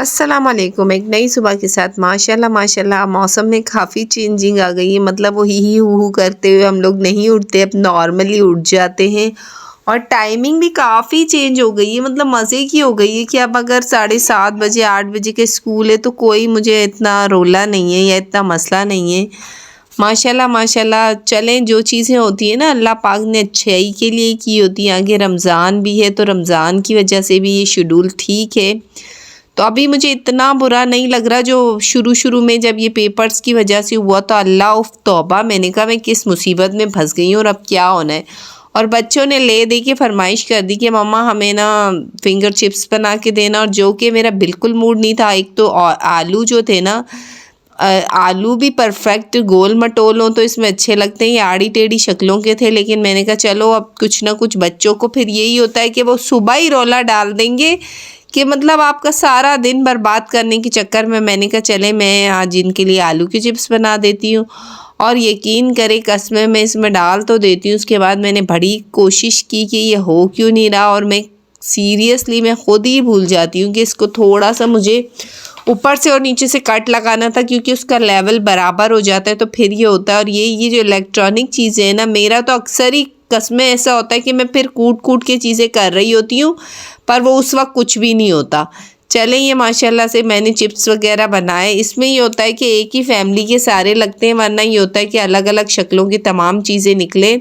अस्सलामुअलैकुम। एक नई सुबह के साथ माशाल्लाह माशाल्लाह मौसम में काफ़ी चेंजिंग आ गई है। मतलब वो ही हू करते हुए हम लोग नहीं उठते, अब नॉर्मली उठ जाते हैं। और टाइमिंग भी काफ़ी चेंज हो गई है, मतलब मज़े की हो गई है कि अब अगर 7:30 बजे 8 बजे के स्कूल है तो कोई मुझे इतना रोला नहीं है या इतना मसला नहीं है। माशाल्लाह माशाल्लाह चलें, जो चीज़ें होती हैं ना अल्लाह पाक ने अच्छाई के लिए की होती हैं। आगे रमज़ान भी है तो रमज़ान की वजह से भी ये शेड्यूल ठीक है। तो अभी मुझे इतना बुरा नहीं लग रहा जो शुरू में जब ये पेपर्स की वजह से हुआ तो अल्लाह उफ़ तौबा, मैंने कहा मैं किस मुसीबत में फंस गई हूँ और अब क्या होना है। और बच्चों ने ले दे के फरमाइश कर दी कि मम्मा हमें ना फिंगर चिप्स बना के देना, और जो कि मेरा बिल्कुल मूड नहीं था। एक तो आलू जो थे ना, आलू भी परफेक्ट गोल मटोल हों तो इसमें अच्छे लगते हैं, ये आड़ी टेढ़ी शक्लों के थे। लेकिन मैंने कहा चलो अब कुछ ना कुछ बच्चों को फिर यही होता है कि वो सुबह ही रौला डाल देंगे कि मतलब आपका सारा दिन बर्बाद करने के चक्कर में मैंने कहा चले मैं आज इनके लिए आलू की चिप्स बना देती हूँ। और यकीन करें कसमें मैं इसमें डाल तो देती हूँ, उसके बाद मैंने बड़ी कोशिश की कि ये हो क्यों नहीं रहा, और मैं सीरियसली मैं ख़ुद ही भूल जाती हूँ कि इसको थोड़ा सा मुझे ऊपर से और नीचे से कट लगाना था, क्योंकि उसका लेवल बराबर हो जाता है तो फिर ये होता है। और ये जो इलेक्ट्रॉनिक चीज़ें हैं ना, मेरा तो अक्सर ही कसमें ऐसा होता है कि मैं फिर कूट के चीज़ें कर रही होती हूँ पर वो उस वक्त कुछ भी नहीं होता। चलें, ये माशाल्लाह से मैंने चिप्स वगैरह बनाए। इसमें ये होता है कि एक ही फैमिली के सारे लगते हैं, वरना ये होता है कि अलग अलग शक्लों की तमाम चीज़ें निकले।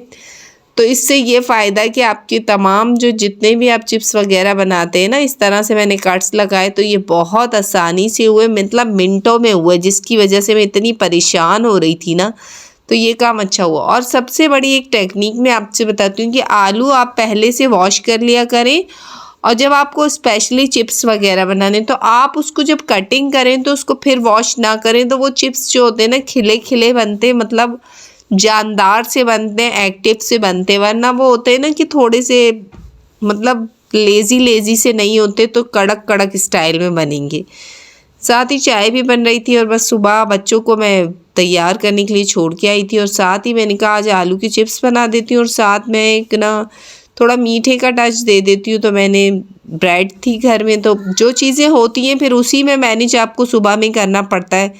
तो इससे ये फ़ायदा है कि आपके तमाम जो जितने भी आप चिप्स वगैरह बनाते हैं ना, इस तरह से मैंने कट्स लगाए तो ये बहुत आसानी से हुए, मतलब मिनटों में हुए, जिसकी वजह से मैं इतनी परेशान हो रही थी ना, तो ये काम अच्छा हुआ। और सबसे बड़ी एक टेक्निक मैं आपसे बताती हूँ कि आलू आप पहले से वॉश कर लिया करें, और जब आपको स्पेशली चिप्स वगैरह बनाने तो आप उसको जब कटिंग करें तो उसको फिर वॉश ना करें, तो वो चिप्स जो होते हैं ना खिले खिले बनते, मतलब जानदार से बनते हैं, एक्टिव से बनते हैं। वरना वो होते हैं ना कि थोड़े से मतलब लेज़ी से नहीं होते, तो कड़क कड़क स्टाइल में बनेंगे। साथ ही चाय भी बन रही थी और बस सुबह बच्चों को मैं तैयार करने के लिए छोड़ के आई थी, और साथ ही मैंने कहा आज आलू की चिप्स बना देती हूँ और साथ में एक ना थोड़ा मीठे का टच दे देती हूँ। तो मैंने ब्रेड थी घर में, तो जो चीज़ें होती हैं फिर उसी में मैनेज आपको सुबह में करना पड़ता है।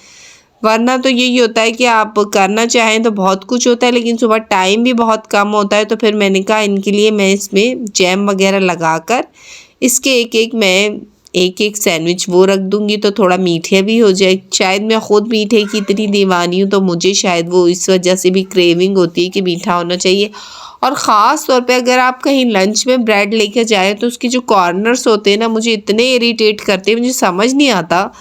वरना तो यही होता है कि आप करना चाहें तो बहुत कुछ होता है, लेकिन सुबह टाइम भी बहुत कम होता है। तो फिर मैंने कहा इनके लिए मैं इसमें जैम वगैरह लगाकर इसके एक एक सैंडविच वो रख दूँगी, तो थोड़ा मीठे भी हो जाए। शायद मैं ख़ुद मीठे की इतनी दीवानी हूँ, तो मुझे शायद वो इस वजह से भी क्रेविंग होती है कि मीठा होना चाहिए। और ख़ास तौर पे अगर आप कहीं लंच में ब्रेड लेके जाएँ तो उसके जो कॉर्नर्स होते हैं ना, मुझे इतने इरिटेट करते हैं, मुझे समझ नहीं आता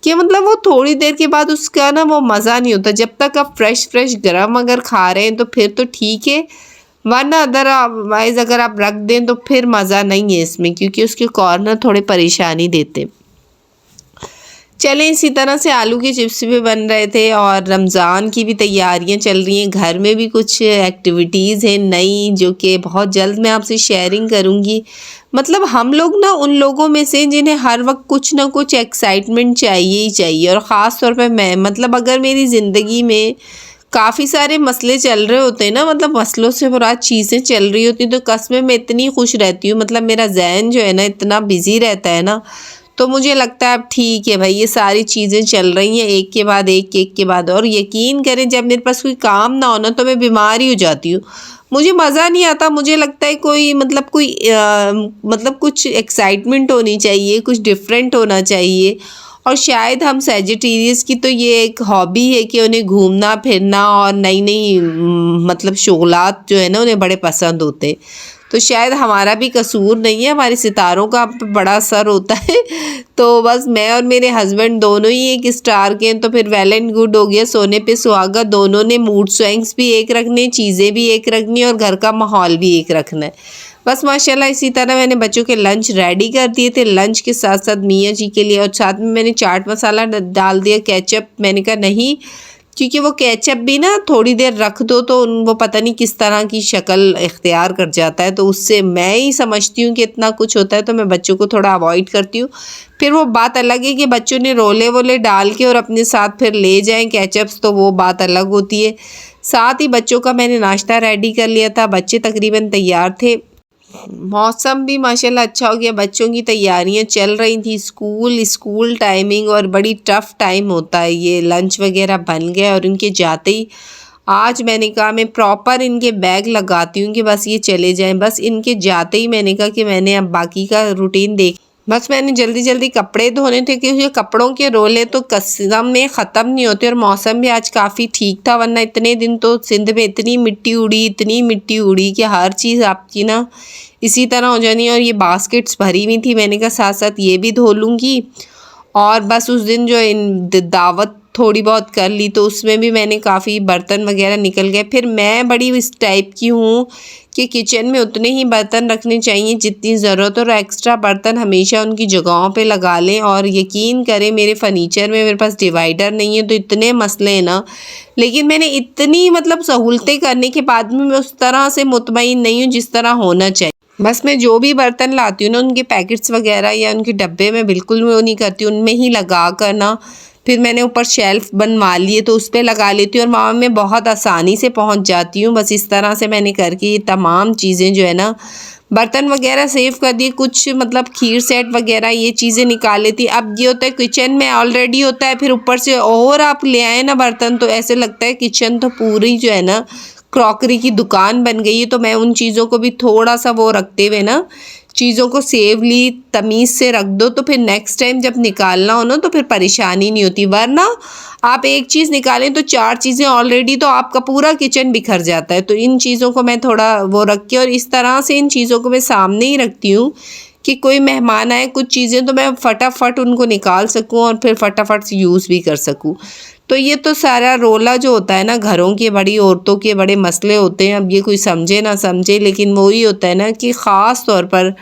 कि मतलब वो थोड़ी देर के बाद उसका ना वो मज़ा नहीं होता। जब तक आप फ्रेश गरम अगर खा रहे हैं तो फिर तो ठीक है, वरना अदरवाइज़ अगर आप रख दें तो फिर मज़ा नहीं है इसमें, क्योंकि उसके कॉर्नर थोड़े परेशानी देते। चलें, इसी तरह से आलू के चिप्स भी बन रहे थे और रमज़ान की भी तैयारियां चल रही हैं। घर में भी कुछ एक्टिविटीज़ हैं नई, जो कि बहुत जल्द मैं आपसे शेयरिंग करूंगी। मतलब हम लोग ना उन लोगों में से जिन्हें हर वक्त कुछ ना कुछ एक्साइटमेंट चाहिए ही चाहिए, और ख़ास तौर पे मैं, मतलब अगर मेरी ज़िंदगी में काफ़ी सारे मसले चल रहे होते हैं ना, मतलब मसलों से मुराद चीज़ें चल रही होती, तो कसमें मैं इतनी खुश रहती हूँ। मतलब मेरा जहन जो है ना इतना बिज़ी रहता है ना, तो मुझे लगता है अब ठीक है भाई, ये सारी चीज़ें चल रही हैं एक के बाद एक के बाद। और यकीन करें जब मेरे पास कोई काम ना हो ना तो मैं बीमार ही हो जाती हूँ, मुझे मज़ा नहीं आता। मुझे लगता है कोई मतलब कुछ एक्साइटमेंट होनी चाहिए, कुछ डिफरेंट होना चाहिए। और शायद हम सेजिटेरियस की तो ये एक हॉबी है कि उन्हें घूमना फिरना और नई नई मतलब शुगलात जो है ना उन्हें बड़े पसंद होते। तो शायद हमारा भी कसूर नहीं है, हमारे सितारों का बड़ा असर होता है। तो बस मैं और मेरे हस्बैंड दोनों ही एक स्टार के हैं, तो फिर वेल एंड गुड हो गया, सोने पे सुहागा। दोनों ने मूड स्विंग्स भी एक रखने, चीज़ें भी एक रखनी और घर का माहौल भी एक रखना है। बस माशाल्लाह इसी तरह मैंने बच्चों के लंच रेडी कर दिए थे। लंच के साथ साथ मियाँ जी के लिए, और साथ में मैंने चाट मसाला डाल दिया, केचप मैंने कहा नहीं, क्योंकि वो केचप भी ना थोड़ी देर रख दो तो वो पता नहीं किस तरह की शक्ल इख्तियार कर जाता है, तो उससे मैं ही समझती हूँ कि इतना कुछ होता है, तो मैं बच्चों को थोड़ा अवॉइड करती हूँ। फिर वो बात अलग है कि बच्चों ने रोले वोले डाल के और अपने साथ फिर ले जाएं केचप्स, तो वो बात अलग होती है। साथ ही बच्चों का मैंने नाश्ता रेडी कर लिया था, बच्चे तकरीबन तैयार थे। मौसम भी माशाल्लाह अच्छा हो गया। बच्चों की तैयारियां चल रही थी, स्कूल टाइमिंग, और बड़ी टफ़ टाइम होता है ये। लंच वगैरह बन गया और इनके जाते ही आज मैंने कहा मैं प्रॉपर इनके बैग लगाती हूँ कि बस ये चले जाएं। बस इनके जाते ही मैंने कहा कि मैंने अब बाकी का रूटीन देख, बस मैंने जल्दी जल्दी कपड़े धोने थे क्योंकि कपड़ों के रोले तो कसम में ख़त्म नहीं होते। और मौसम भी आज काफ़ी ठीक था, वरना इतने दिन तो सिंध में इतनी मिट्टी उड़ी कि हर चीज़ आपकी ना इसी तरह हो जानी है। और ये बास्केट्स भरी हुई थी, मैंने कहा साथ साथ ये भी धो लूँगी। और बस उस दिन जो दावत थोड़ी बहुत कर ली तो उसमें भी मैंने काफ़ी बर्तन वगैरह निकल गए। फिर मैं बड़ी इस टाइप की हूँ कि किचन में उतने ही बर्तन रखने चाहिए जितनी ज़रूरत हो, और एक्स्ट्रा बर्तन हमेशा उनकी जगहों पे लगा लें। और यकीन करें मेरे फर्नीचर में मेरे पास डिवाइडर नहीं है तो इतने मसले हैं ना। लेकिन मैंने इतनी मतलब सहूलतें करने के बाद भी मैं उस तरह से मुतमईन नहीं हूँ जिस तरह होना चाहिए। बस मैं जो भी बर्तन लाती हूँ ना उनके पैकेट्स वगैरह या उनके डब्बे में बिल्कुल वो नहीं करती, उनमें ही लगा कर ना फिर मैंने ऊपर शेल्फ बनवा लिए तो उस पर लगा लेती हूँ और वहाँ मैं बहुत आसानी से पहुँच जाती हूँ। बस इस तरह से मैंने करके ये तमाम चीज़ें जो है ना, बर्तन वगैरह सेव कर दिए, कुछ मतलब खीर सेट वगैरह ये चीज़ें निकाल लेती। अब ये होता है किचन में ऑलरेडी होता है, फिर ऊपर से और आप ले आए ना बर्तन तो ऐसे लगता है किचन तो पूरी जो है ना क्रॉकरी की दुकान बन गई है। तो मैं उन चीज़ों को भी थोड़ा सा वो रखते हुए ना चीज़ों को सेवली तमीज़ से रख दो, तो फिर नेक्स्ट टाइम जब निकालना हो ना तो फिर परेशानी नहीं होती। वरना आप एक चीज़ निकालें तो 4 चीज़ें ऑलरेडी, तो आपका पूरा किचन बिखर जाता है। तो इन चीज़ों को मैं थोड़ा वो रख के और इस तरह से इन चीज़ों को मैं सामने ही रखती हूँ कि कोई मेहमान आए कुछ चीज़ें तो मैं फटाफट उनको निकाल सकूँ और फिर फटाफट से यूज़ भी कर सकूँ। तो ये तो सारा रोला जो होता है ना, घरों के बड़ी औरतों के बड़े मसले होते हैं। अब ये कोई समझे ना समझे, लेकिन वो ही होता है ना कि ख़ास तौर पर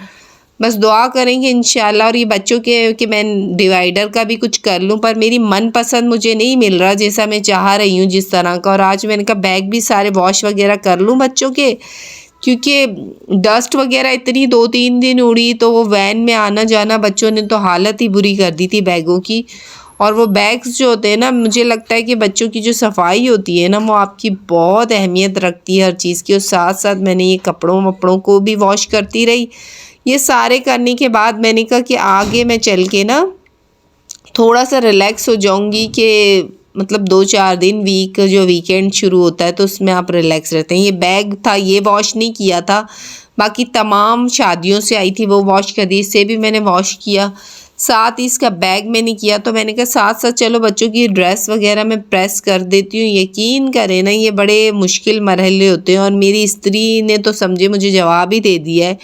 बस दुआ करेंगे इंशाल्लाह। और ये बच्चों के कि मैं डिवाइडर का भी कुछ कर लूँ, पर मेरी मनपसंद मुझे नहीं मिल रहा जैसा मैं चाह रही हूँ जिस तरह का। और आज मैंने कहा बैग भी सारे वॉश वगैरह कर लूँ बच्चों के, क्योंकि डस्ट वगैरह इतनी 2-3 दिन उड़ी तो वो वैन में आना जाना बच्चों ने तो हालत ही बुरी कर दी थी बैगों की। और वो बैग्स जो होते हैं ना, मुझे लगता है कि बच्चों की जो सफाई होती है ना वो आपकी बहुत अहमियत रखती है हर चीज़ की। और साथ साथ मैंने ये कपड़ों वपड़ों को भी वॉश करती रही। ये सारे करने के बाद मैंने कहा कि आगे मैं चल के ना थोड़ा सा रिलैक्स हो जाऊंगी कि मतलब 2-4 दिन वीक जो वीकेंड शुरू होता है तो उसमें आप रिलैक्स रहते हैं। ये बैग था ये वॉश नहीं किया था, बाकी तमाम शादियों से आई थी वो वॉश कर दी, इससे भी मैंने वॉश किया। साथ ही इसका बैग मैंने किया, तो मैंने कहा साथ साथ चलो बच्चों की ड्रेस वगैरह मैं प्रेस कर देती हूँ। यकीन करें ना ये बड़े मुश्किल मरहले होते हैं और मेरी स्त्री ने तो समझे मुझे जवाब ही दे दिया है।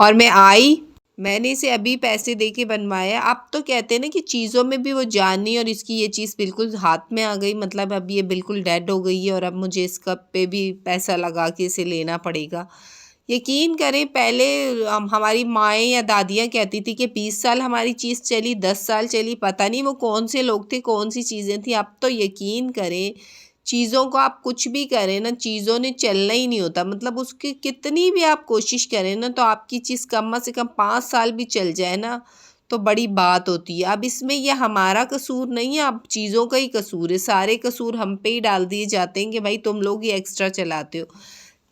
और मैं आई, मैंने इसे अभी पैसे दे के बनवाया। अब तो कहते हैं ना कि चीज़ों में भी वो जान नहीं, और इसकी ये चीज़ बिल्कुल हाथ में आ गई, मतलब अब ये बिल्कुल डेड हो गई है और अब मुझे इस कप पे भी पैसा लगा के इसे लेना पड़ेगा। यकीन करें पहले हमारी माएँ या दादियाँ कहती थी कि 20 साल हमारी चीज़ चली, 10 साल चली, पता नहीं वो कौन से लोग थे, कौन सी चीज़ें थी। अब तो यकीन करें चीज़ों को आप कुछ भी करें ना, चीज़ों ने चलना ही नहीं होता। मतलब उसकी कितनी भी आप कोशिश करें ना तो आपकी चीज़ कम से कम 5 साल भी चल जाए ना तो बड़ी बात होती है। अब इसमें ये हमारा कसूर नहीं है, अब चीज़ों का ही कसूर है। सारे कसूर हम पे ही डाल दिए जाते हैं कि भाई तुम लोग ही एक्स्ट्रा चलाते हो।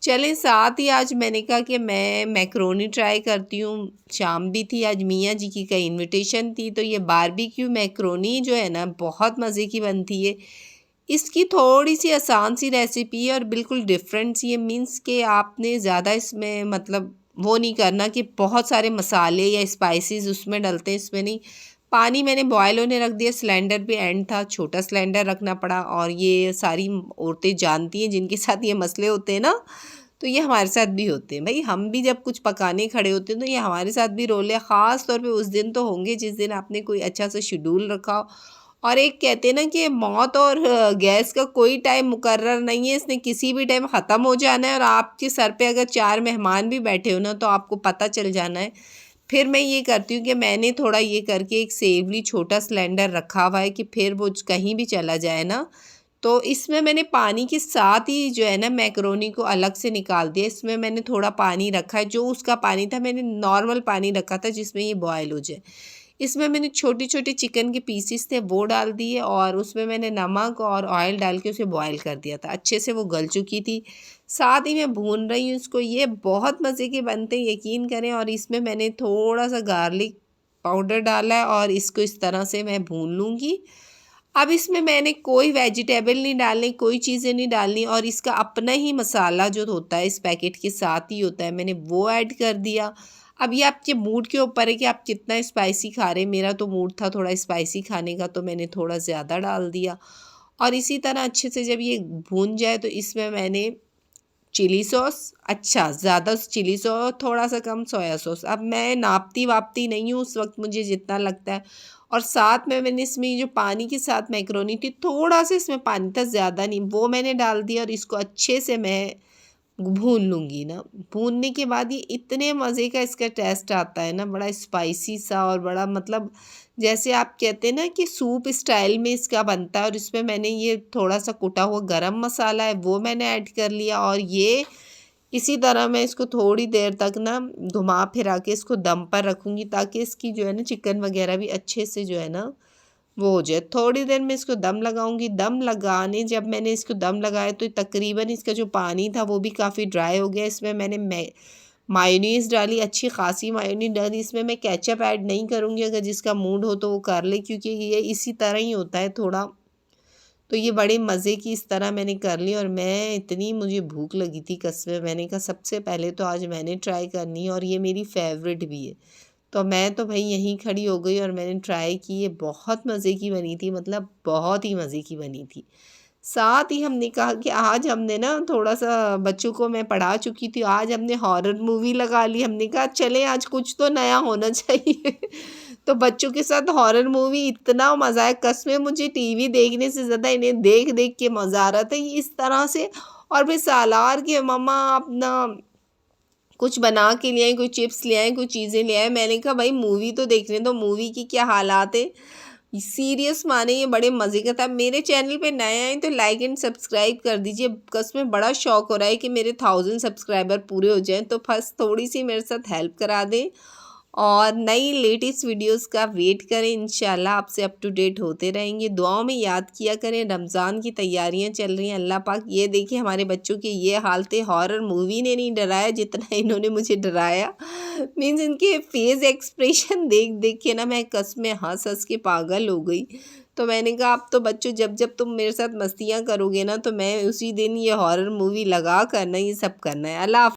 चलें, साथ ही आज मैंने कहा कि मैं मैक्रोनी ट्राई करती हूँ। शाम भी थी, आज मियाँ जी की कहीं इनविटेशन थी, तो ये बारबेक्यू मैक्रोनी जो है ना बहुत मज़े की बनती है। इसकी थोड़ी सी आसान सी रेसिपी है और बिल्कुल डिफरेंट सी है। मीन्स कि आपने ज़्यादा इसमें मतलब वो नहीं करना कि बहुत सारे मसाले या स्पाइसेस उसमें डलते हैं, इसमें नहीं। पानी मैंने बॉयल होने रख दिया, सिलेंडर भी एंड था, छोटा सिलेंडर रखना पड़ा। और ये सारी औरतें जानती हैं जिनके साथ ये मसले होते हैं ना, तो ये हमारे साथ भी होते हैं भाई। हम भी जब कुछ पकाने खड़े होते हैं तो ये हमारे साथ भी रोल है। ख़ास तौर पे उस दिन तो होंगे जिस दिन आपने कोई अच्छा सा शेड्यूल रखा हो। और एक कहते हैं ना कि मौत और गैस का कोई टाइम मुकर्रर नहीं है, इसने किसी भी टाइम ख़त्म हो जाना है। और आपके सर पे अगर 4 मेहमान भी बैठे हो ना तो आपको पता चल जाना है। फिर मैं ये करती हूँ कि मैंने थोड़ा ये करके एक सेवली छोटा सिलेंडर रखा हुआ है कि फिर वो कहीं भी चला जाए ना, तो इसमें मैंने पानी के साथ ही जो है ना मैक्रोनी को अलग से निकाल दिया। इसमें मैंने थोड़ा पानी रखा है, जो उसका पानी था मैंने नॉर्मल पानी रखा था जिसमें ये बॉयल हो जाए। इसमें मैंने छोटी छोटी चिकन के पीसीस थे वो डाल दिए और उसमें मैंने नमक और ऑयल डाल के उसे बॉयल कर दिया था। अच्छे से वो गल चुकी थी। साथ ही मैं भून रही हूँ इसको। ये बहुत मज़े के बनते हैं, यकीन करें। और इसमें मैंने थोड़ा सा गार्लिक पाउडर डाला है और इसको इस तरह से मैं भून लूँगी। अब इसमें मैंने कोई वेजिटेबल नहीं डालनी, कोई चीज़ें नहीं डालनी, और इसका अपना ही मसाला जो होता है इस पैकेट के साथ ही होता है, मैंने वो ऐड कर दिया। अब ये आपके मूड के ऊपर है कि आप कितना स्पाइसी खा रहे हैं। मेरा तो मूड था थोड़ा स्पाइसी खाने का, तो मैंने थोड़ा ज़्यादा डाल दिया। और इसी तरह अच्छे से जब ये भून जाए तो इसमें मैंने चिली सॉस, अच्छा ज़्यादा चिली सॉस, थोड़ा सा कम सोया सॉस। अब मैं नापती वापती नहीं हूँ, उस वक्त मुझे जितना लगता है। और साथ में मैंने इसमें जो पानी के साथ मैक्रोनी थी, थोड़ा सा इसमें पानी था, ज़्यादा नहीं, वो मैंने डाल दिया। और इसको अच्छे से मैं भून लूँगी ना। भूनने के बाद ये इतने मज़े का इसका टेस्ट आता है ना, बड़ा स्पाइसी सा, और बड़ा मतलब जैसे आप कहते हैं ना कि सूप स्टाइल में इसका बनता है। और इसमें मैंने ये थोड़ा सा कुटा हुआ गरम मसाला है वो मैंने ऐड कर लिया। और ये इसी तरह मैं इसको थोड़ी देर तक ना घुमा फिरा के इसको दम पर रखूँगी, ताकि इसकी जो है ना चिकन वगैरह भी अच्छे से जो है ना वो हो जाए। थोड़ी देर में इसको दम लगाऊंगी। दम लगाने जब मैंने इसको दम लगाया तो तकरीबन इसका जो पानी था वो भी काफ़ी ड्राई हो गया। इसमें मैंने मायोनीज़ डाली, अच्छी खासी मायोनीज़ डाली। इसमें मैं केचप ऐड नहीं करूँगी, अगर जिसका मूड हो तो वो कर ले, क्योंकि ये इसी तरह ही होता है थोड़ा। तो ये बड़े मज़े की इस तरह मैंने कर ली। और मैं इतनी मुझे भूख लगी थी कसम, मैंने कहा सबसे पहले तो आज मैंने ट्राई करनी है, और ये मेरी फेवरेट भी है। तो मैं तो भाई यहीं खड़ी हो गई और मैंने ट्राई की। ये बहुत मज़े की बनी थी, मतलब बहुत ही मज़े की बनी थी। साथ ही हमने कहा कि आज हमने ना थोड़ा सा बच्चों को मैं पढ़ा चुकी थी, आज हमने हॉरर मूवी लगा ली। हमने कहा चले आज कुछ तो नया होना चाहिए। तो बच्चों के साथ हॉरर मूवी, इतना मज़ा है कसमें। मुझे टीवी देखने से ज़्यादा इन्हें देख देख के मज़ा आ रहा था, ये इस तरह से। और फिर सालार के मम्मा अपना कुछ बना के ले आए, कोई चिप्स ले आए, कोई चीज़ें ले आए। मैंने कहा भाई मूवी तो देखने दो, मूवी की क्या हालात है। सीरियस माने ये बड़े मज़े का था। मेरे चैनल पे नए आए तो लाइक एंड सब्सक्राइब कर दीजिए। बस में बड़ा शौक हो रहा है कि मेरे 1000 सब्सक्राइबर पूरे हो जाएं, तो बस थोड़ी सी मेरे साथ हेल्प करा दें। और नई लेटेस्ट वीडियोस का वेट करें, इंशाल्लाह आपसे अप टू डेट होते रहेंगे। दुआओं में याद किया करें। रमज़ान की तैयारियां चल रही हैं। अल्लाह पाक ये देखिए हमारे बच्चों की ये हालत है। हॉरर मूवी ने नहीं डराया जितना इन्होंने मुझे डराया। मीन्स इनके फेस एक्सप्रेशन देख देख के ना मैं कसमें हंस हंस के पागल हो गई। तो मैंने कहा अब तो बच्चों जब जब तुम मेरे साथ मस्तियाँ करोगे ना, तो मैं उसी दिन ये हॉरर मूवी लगा कर ना ये सब करना है। अल्लाह